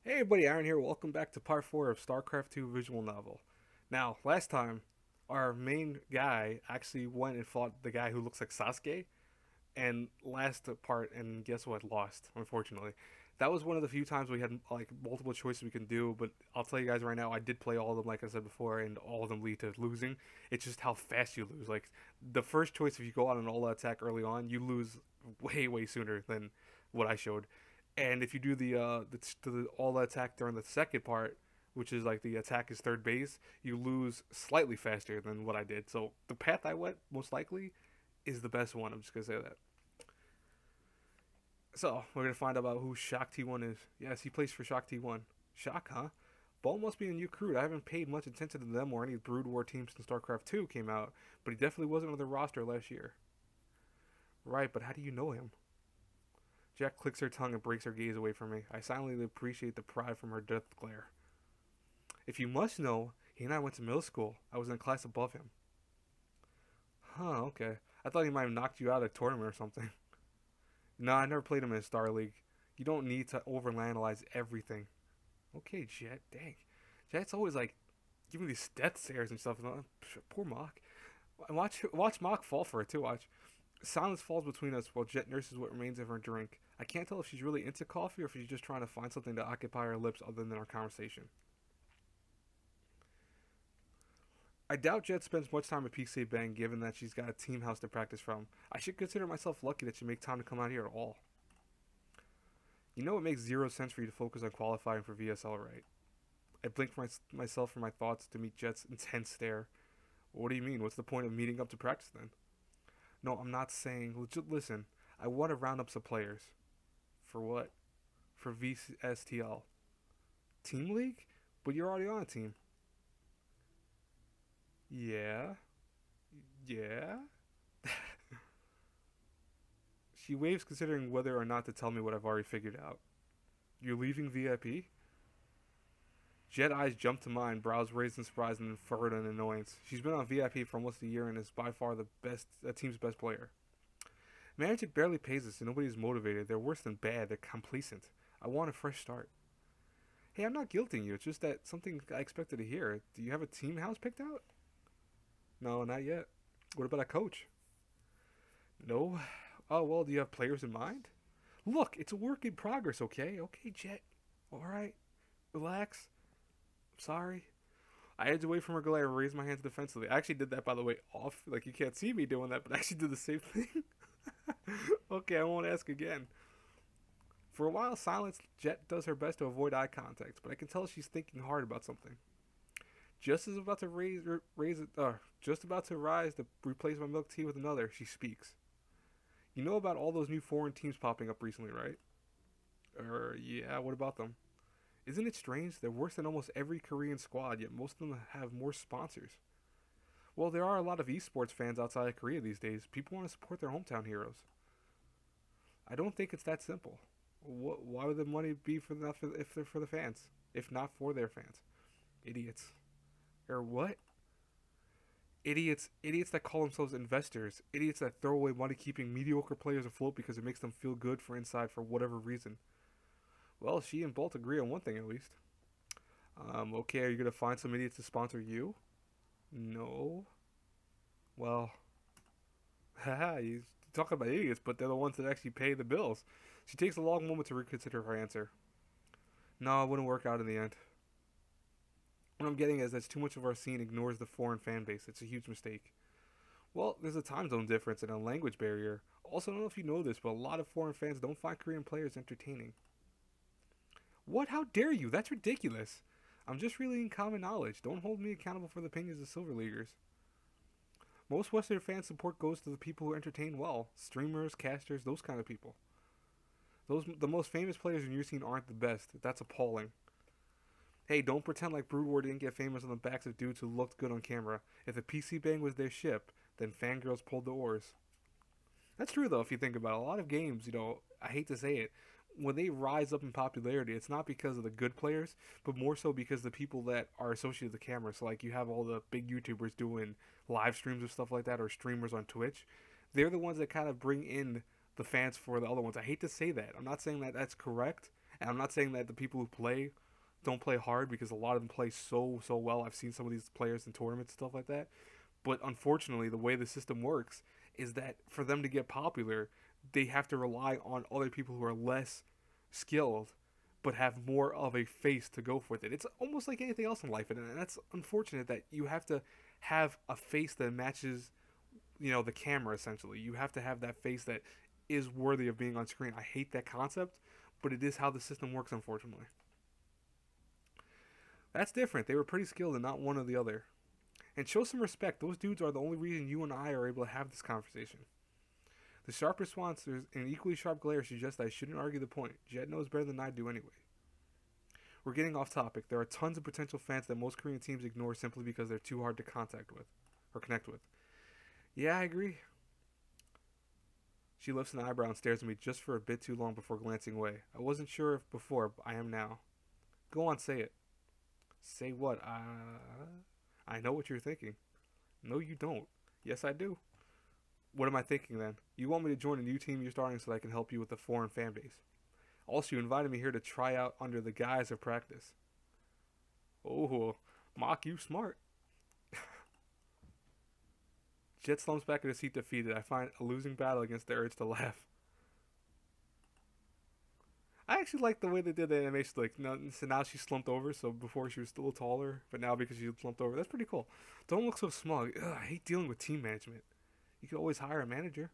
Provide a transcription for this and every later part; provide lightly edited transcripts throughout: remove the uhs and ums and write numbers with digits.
Hey everybody, Aaron here. Welcome back to part 4 of StarCraft 2 visual novel. Now, last time, our main guy actually went and fought the guy who looks like Sasuke, and last part, and guess what? Lost, unfortunately. That was one of the few times we had like multiple choices we can do, but I'll tell you guys right now, I did play all of them like I said before, and all of them lead to losing. It's just how fast you lose. Like, the first choice, if you go out an all-out attack early on, you lose way sooner than what I showed. And if you do the all attack during the second part, which is like the attack is third base, you lose slightly faster than what I did. So the path I went most likely is the best one. I'm just gonna say that. So we're gonna find out about who Shock T1 is. Yes, he plays for Shock T1. Shock, huh? Ball must be a new recruit. I haven't paid much attention to them or any Brood War teams since StarCraft 2 came out, but he definitely wasn't on the roster last year. Right, but how do you know him? Jack clicks her tongue and breaks her gaze away from me. I silently appreciate the pride from her death glare. If you must know, he and I went to middle school. I was in a class above him. Huh, okay. I thought he might have knocked you out at a tournament or something. No, I never played him in a Star League. You don't need to overanalyze everything. Okay, Jett, dang. Jett's always like giving these death stares and stuff. Poor Mock. Watch Mock fall for it too, watch. Silence falls between us while Jett nurses what remains of her drink. I can't tell if she's really into coffee or if she's just trying to find something to occupy her lips other than our conversation. I doubt Jett spends much time at PC Bang given that she's got a team house to practice from. I should consider myself lucky that she makes time to come out here at all. You know it makes zero sense for you to focus on qualifying for VSL, right? I blink myself from my thoughts to meet Jett's intense stare. What do you mean? What's the point of meeting up to practice then? No, I'm not saying. Listen, I want to round up some players. For what? For VSTL. Team League? But you're already on a team. Yeah? Yeah? She waves, considering whether or not to tell me what I've already figured out. You're leaving VIP? Jett eyes jump to mine, brows raised in surprise and furrowed in annoyance. She's been on VIP for almost a year and is by far the team's best player. Management barely pays us and nobody's motivated. They're worse than bad. They're complacent. I want a fresh start. Hey, I'm not guilting you. It's just that something I expected to hear. Do you have a team house picked out? No, not yet. What about a coach? No. Oh, well, do you have players in mind? Look, it's a work in progress, okay? Okay, Jett. Alright. Relax. I'm sorry. I edged away from her glare and raised my hands defensively. I actually did that, by the way, off. Like, you can't see me doing that, but I actually did the same thing. Okay, I won't ask again. For a while, silence. Jett does her best to avoid eye contact, but I can tell she's thinking hard about something. Just as about to just about to rise to replace my milk tea with another, she speaks. You know about all those new foreign teams popping up recently, right? Yeah. What about them? Isn't it strange? They're worse than almost every Korean squad, yet most of them have more sponsors. Well, there are a lot of esports fans outside of Korea these days. People want to support their hometown heroes. I don't think it's that simple. Why would the money be if they're for the fans? If not for their fans? Idiots. Or what? Idiots that call themselves investors. Idiots that throw away money keeping mediocre players afloat because it makes them feel good for inside for whatever reason. Well, she and Bolt agree on one thing at least. Okay, are you gonna find some idiots to sponsor you? No. Well, haha, you talk about idiots, but they're the ones that actually pay the bills. She takes a long moment to reconsider her answer. No, it wouldn't work out in the end. What I'm getting is that too much of our scene ignores the foreign fan base. It's a huge mistake. Well, there's a time zone difference and a language barrier. Also, I don't know if you know this, but a lot of foreign fans don't find Korean players entertaining. What? How dare you? That's ridiculous. I'm just relaying common knowledge. Don't hold me accountable for the opinions of Silver Leaguers. Most Western fan support goes to the people who entertain well. Streamers, casters, those kind of people. The most famous players in your scene aren't the best. That's appalling. Hey, don't pretend like Brood War didn't get famous on the backs of dudes who looked good on camera. If the PC Bang was their ship, then fangirls pulled the oars. That's true though, if you think about it. A lot of games, I hate to say it, when they rise up in popularity, it's not because of the good players, but more so because the people that are associated with the camera. So like you have all the big YouTubers doing live streams and stuff like that, or streamers on Twitch. They're the ones that kind of bring in the fans for the other ones. I hate to say that. I'm not saying that that's correct. And I'm not saying that the people who play don't play hard, because a lot of them play so well. I've seen some of these players in tournaments and stuff like that. But unfortunately, the way the system works is that for them to get popular, they have to rely on other people who are less skilled but have more of a face to go with it. It's almost like anything else in life, and that's unfortunate that you have to have a face that matches, the camera. Essentially, you have to have that face that is worthy of being on screen. I hate that concept, but it is how the system works, unfortunately. That's different. They were pretty skilled and not one or the other. And show some respect. Those dudes are the only reason you and I are able to have this conversation. The sharp response and an equally sharp glare suggests I shouldn't argue the point. Jett knows better than I do anyway. We're getting off topic. There are tons of potential fans that most Korean teams ignore simply because they're too hard to contact with or connect with. Yeah, I agree. She lifts an eyebrow and stares at me just for a bit too long before glancing away. I wasn't sure if before, but I am now. Go on, say it. Say what? I know what you're thinking. No, you don't. Yes, I do. What am I thinking then? You want me to join a new team you're starting so that I can help you with the foreign fan base. Also, you invited me here to try out under the guise of practice. Oh, Mock, you smart. Jett slumps back in her seat defeated. I find a losing battle against the urge to laugh. I actually like the way they did the animation. Like, so now she's slumped over. So before she was still taller, but now because she's slumped over, that's pretty cool. Don't look so smug. Ugh, I hate dealing with team management. You could always hire a manager.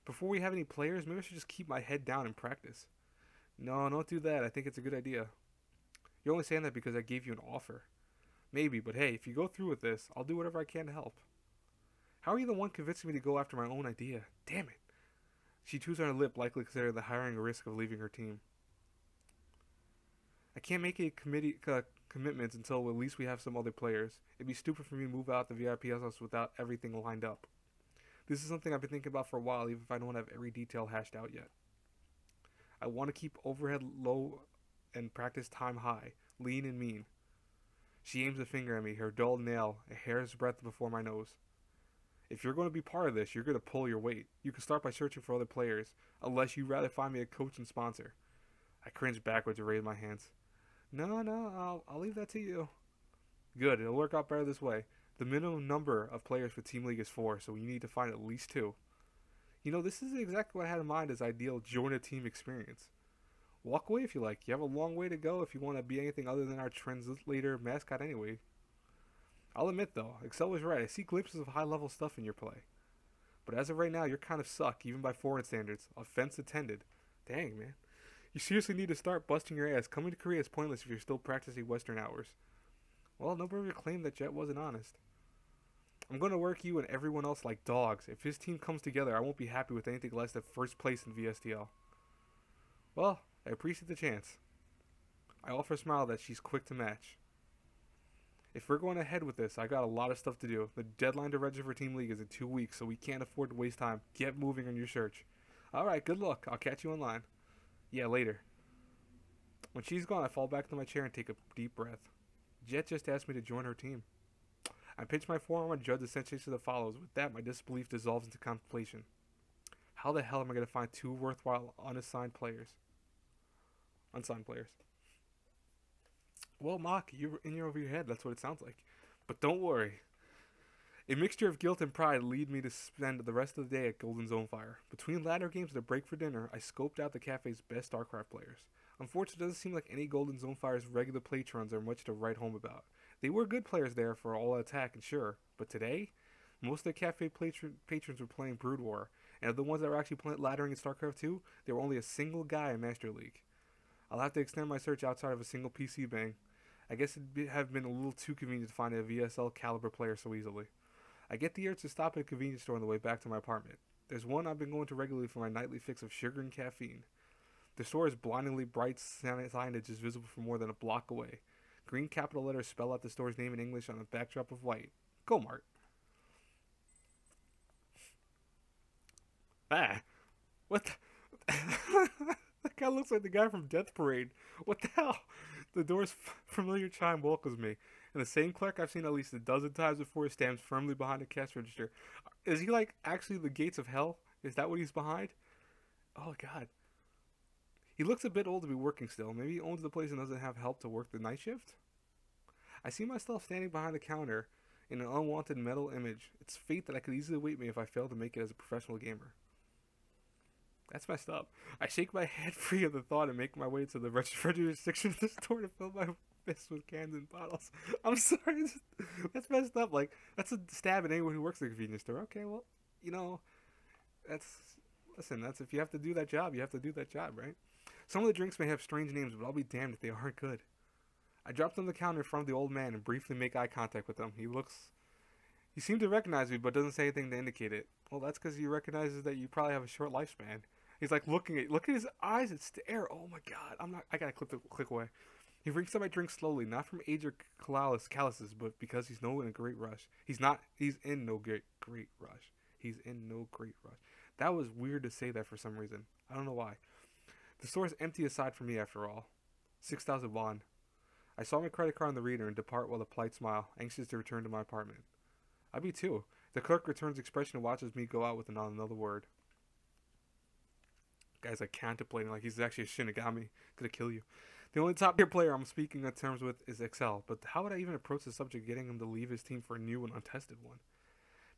Before we have any players, maybe I should just keep my head down and practice. No, don't do that. I think it's a good idea. You're only saying that because I gave you an offer. Maybe, but hey, if you go through with this, I'll do whatever I can to help. How are you the one convincing me to go after my own idea? Damn it. She chews on her lip, likely considering the hiring risk of leaving her team. I can't make any commitments until at least we have some other players. It'd be stupid for me to move out the VIP house without everything lined up. This is something I've been thinking about for a while, even if I don't have every detail hashed out yet. I want to keep overhead low and practice time high, lean and mean. She aims a finger at me, her dull nail a hair's breadth before my nose. If you're going to be part of this, you're going to pull your weight. You can start by searching for other players, unless you'd rather find me a coach and sponsor. I cringe backwards and raise my hands. No, I'll leave that to you. Good, it'll work out better this way. The minimum number of players for Team League is 4, so you need to find at least 2. This is exactly what I had in mind as ideal join a team experience. Walk away if you like. You have a long way to go if you want to be anything other than our translator mascot anyway. I'll admit though, Excel was right. I see glimpses of high level stuff in your play. But as of right now, you're kind of suck, even by foreign standards. Offense attended. Dang, man. You seriously need to start busting your ass. Coming to Korea is pointless if you're still practicing Western hours. Well, nobody claimed that Jett wasn't honest. I'm going to work you and everyone else like dogs. If his team comes together, I won't be happy with anything less than first place in VSTL. Well, I appreciate the chance. I offer a smile that she's quick to match. If we're going ahead with this, I got a lot of stuff to do. The deadline to register for Team League is in 2 weeks, so we can't afford to waste time. Get moving on your search. Alright, good luck. I'll catch you online. Yeah, later. When she's gone, I fall back into my chair and take a deep breath. Jett just asked me to join her team. I pinch my forearm and judge the sensation that follows. With that, my disbelief dissolves into contemplation. How the hell am I going to find 2 worthwhile unsigned players? Well, Mock, you're in over your head. That's what it sounds like. But don't worry. A mixture of guilt and pride lead me to spend the rest of the day at Golden Zone Fire. Between ladder games and a break for dinner, I scoped out the cafe's best StarCraft players. Unfortunately, it doesn't seem like any Golden Zone Fire's regular patrons are much to write home about. They were good players there for all attack and sure, but today, most of the cafe patrons were playing Brood War, and of the ones that were actually laddering in StarCraft 2, there were only a single guy in Master League. I'll have to extend my search outside of a single PC bang. I guess it'd have been a little too convenient to find a VSL caliber player so easily. I get the urge to stop at a convenience store on the way back to my apartment. There's one I've been going to regularly for my nightly fix of sugar and caffeine. The store is blindingly bright signage is visible from more than a block away. Green capital letters spell out the store's name in English on a backdrop of white. Go Mart. What the... That guy looks like the guy from Death Parade. What the hell? The door's familiar chime welcomes me. And the same clerk I've seen at least a dozen times before stands firmly behind the cash register. Is he like actually the gates of hell? Is that what he's behind? Oh God. He looks a bit old to be working still. Maybe he owns the place and doesn't have help to work the night shift? I see myself standing behind the counter in an unwanted metal image. It's fate that I could easily await me if I fail to make it as a professional gamer. That's messed up. I shake my head free of the thought and make my way to the register section of the store to fill my fist with cans and bottles. I'm sorry. That's messed up. Like, that's a stab at anyone who works at a convenience store. Okay, well, you know, listen, if you have to do that job, you have to do that job, right? Some of the drinks may have strange names, but I'll be damned if they aren't good. I drop on the counter in front of the old man and briefly make eye contact with him. He seemed to recognize me, but doesn't say anything to indicate it. Well, that's because he recognizes that you probably have a short lifespan. He's like look at his eyes and stare. Oh my god, I gotta click away. He drinks up my drink slowly, not from age or calluses, but because he's in a great rush. He's in no great rush. He's in no great rush. That was weird to say that for some reason. I don't know why. The store is empty aside from me after all. 6,000 won. I saw my credit card on the reader and depart with a polite smile, anxious to return to my apartment. I be too. The clerk returns expression and watches me go out with another word. Guy's like contemplating like he's actually a Shinigami. Gonna kill you. The only top tier player I'm speaking on terms with is Excel, but how would I even approach the subject getting him to leave his team for a new and untested one?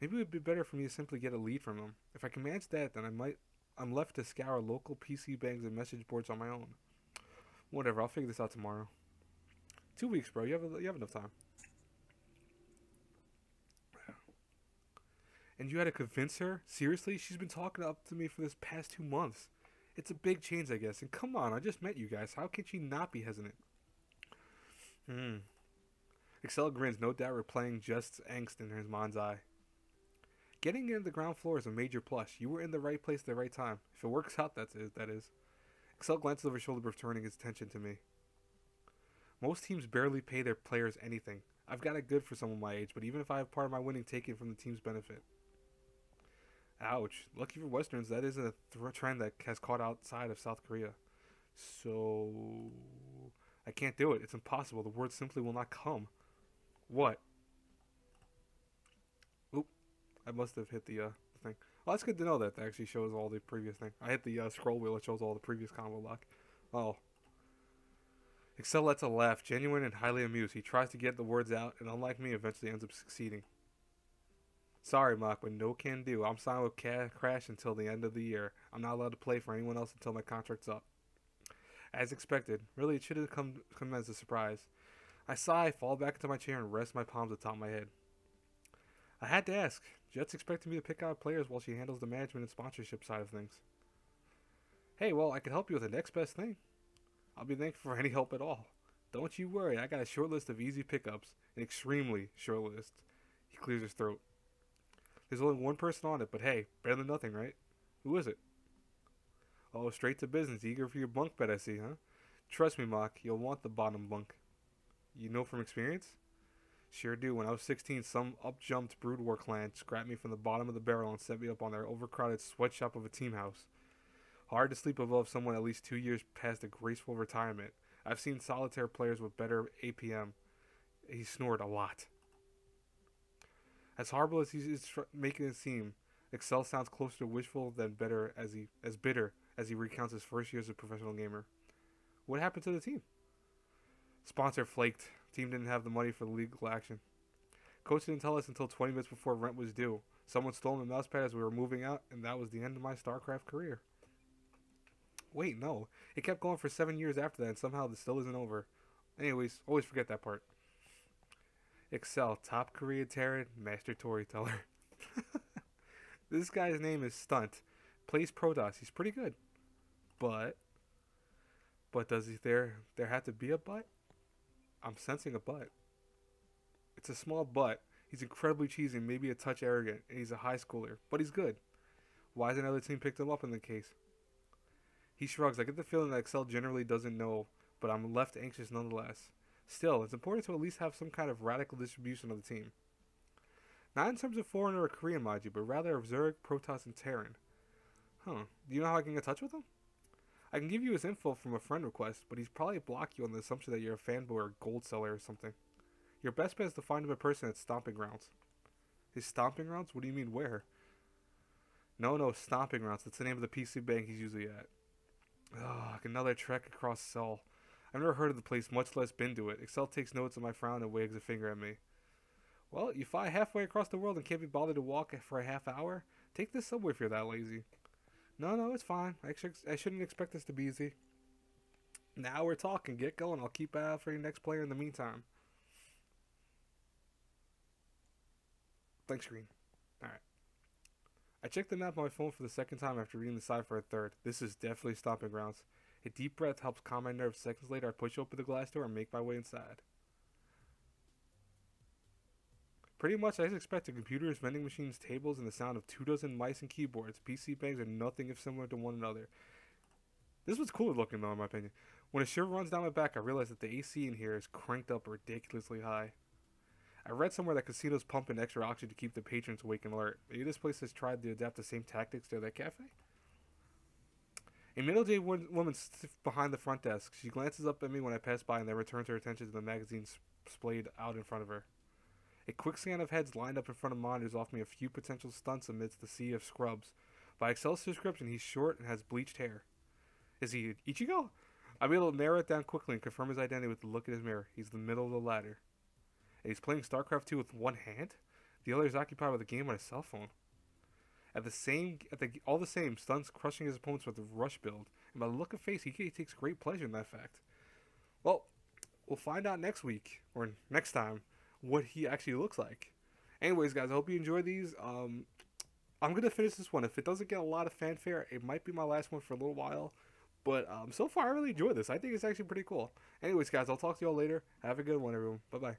Maybe it would be better for me to simply get a lead from him. If I can manage that, then I'm left to scour local PC bangs and message boards on my own. Whatever, I'll figure this out tomorrow. 2 weeks, bro. You have enough time. And you had to convince her? Seriously? She's been talking up to me for this past 2 months. It's a big change, I guess. And come on, I just met you guys. How can she not be hesitant? Excel grins, no doubt replaying Jett's angst in his mind's eye. Getting into the ground floor is a major plus. You were in the right place at the right time. If it works out, that is. Excel glances over his shoulder, returning his attention to me. Most teams barely pay their players anything. I've got it good for someone my age, but even if I have part of my winning taken from the team's benefit. Ouch. Lucky for Westerns, that is a trend that has caught outside of South Korea. So, I can't do it. It's impossible. The word simply will not come. What? Oop. I must have hit the thing. Well, that's good to know that actually shows all the previous thing. I hit the scroll wheel. It shows all the previous combo lock. Oh. Excel lets a laugh, genuine and highly amused. He tries to get the words out, and unlike me, eventually ends up succeeding. Sorry, Mock, but no can do. I'm signed with Crash until the end of the year. I'm not allowed to play for anyone else until my contract's up. As expected. Really, it should have come as a surprise. I sigh, fall back into my chair, and rest my palms atop my head. I had to ask. Jett's expecting me to pick out players while she handles the management and sponsorship side of things. Hey, well, I can help you with the next best thing. I'll be thankful for any help at all. Don't you worry, I got a short list of easy pickups. An extremely short list. He clears his throat. There's only one person on it, but hey, better than nothing, right? Who is it? Oh, straight to business. Eager for your bunk bed, I see, huh? Trust me, Mock, you'll want the bottom bunk. You know from experience? Sure do. When I was 16, some up-jumped Brood War clan scrapped me from the bottom of the barrel and set me up on their overcrowded sweatshop of a team house. Hard to sleep above someone at least 2 years past a graceful retirement. I've seen solitaire players with better APM. He snored a lot. As horrible as he's making it seem, Excel sounds closer to wishful than bitter as he recounts his first year as a professional gamer. What happened to the team? Sponsor flaked. Team didn't have the money for the legal action. Coach didn't tell us until 20 minutes before rent was due. Someone stole my mousepad as we were moving out, and that was the end of my StarCraft career. Wait, no. It kept going for 7 years after that, and somehow this still isn't over. Anyways, always forget that part. Excel, top Korean Terran, master storyteller. This guy's name is Stunt. Plays Protoss. He's pretty good. But does there have to be a but? I'm sensing a but. It's a small but. He's incredibly cheesy and maybe a touch arrogant, and he's a high schooler. But he's good. Why has another team picked him up in the case? He shrugs. I get the feeling that Excel generally doesn't know, but I'm left anxious nonetheless. Still, it's important to at least have some kind of radical distribution of the team. Not in terms of foreign or Korean, mind you, but rather of Zerg, Protoss, and Terran. Huh. Do you know how I can get in touch with him? I can give you his info from a friend request, but he's probably blocked you on the assumption that you're a fanboy or a gold seller or something. Your best bet is to find him in person at Stomping Grounds. His Stomping Grounds? What do you mean where? No, Stomping Grounds. That's the name of the PC bank he's usually at. Ugh, another trek across Seoul. I've never heard of the place, much less been to it. Excel takes notes of my frown and wags a finger at me. Well, you fly halfway across the world and can't be bothered to walk for a half hour? Take the subway if you're that lazy. No, it's fine. I shouldn't expect this to be easy. Now we're talking. Get going. I'll keep out for your next player in the meantime. Thanks, Green. Alright. I checked the map on my phone for the second time after reading the side for a third. This is definitely stomping grounds. A deep breath helps calm my nerves. Seconds later, I push open the glass door and make my way inside. Pretty much, I just expected computers, vending machines, tables, and the sound of 24 mice and keyboards. PC bangs are nothing if similar to one another. This was cooler looking, though, in my opinion. When a shiver runs down my back, I realize that the AC in here is cranked up ridiculously high. I read somewhere that casinos pump in extra oxygen to keep the patrons awake and alert. Maybe this place has tried to adapt the same tactics to that cafe? A middle-aged woman sits behind the front desk. She glances up at me when I pass by and then returns her attention to the magazines splayed out in front of her. A quick scan of heads lined up in front of monitors offers me a few potential stunts amidst the sea of scrubs. By Excel's description, he's short and has bleached hair. Is he Ichigo? I'm able to narrow it down quickly and confirm his identity with the look in his mirror. He's the middle of the ladder. And he's playing StarCraft 2 with one hand? The other is occupied with a game on his cell phone. All the same, stunts crushing his opponents with a rush build. And by the look of face, he takes great pleasure in that fact. Well, we'll find out next week, or next time, what he actually looks like. Anyways, guys, I hope you enjoyed these. I'm going to finish this one. If it doesn't get a lot of fanfare, it might be my last one for a little while. But so far, I really enjoyed this. I think it's actually pretty cool. Anyways, guys, I'll talk to y'all later. Have a good one, everyone. Bye-bye.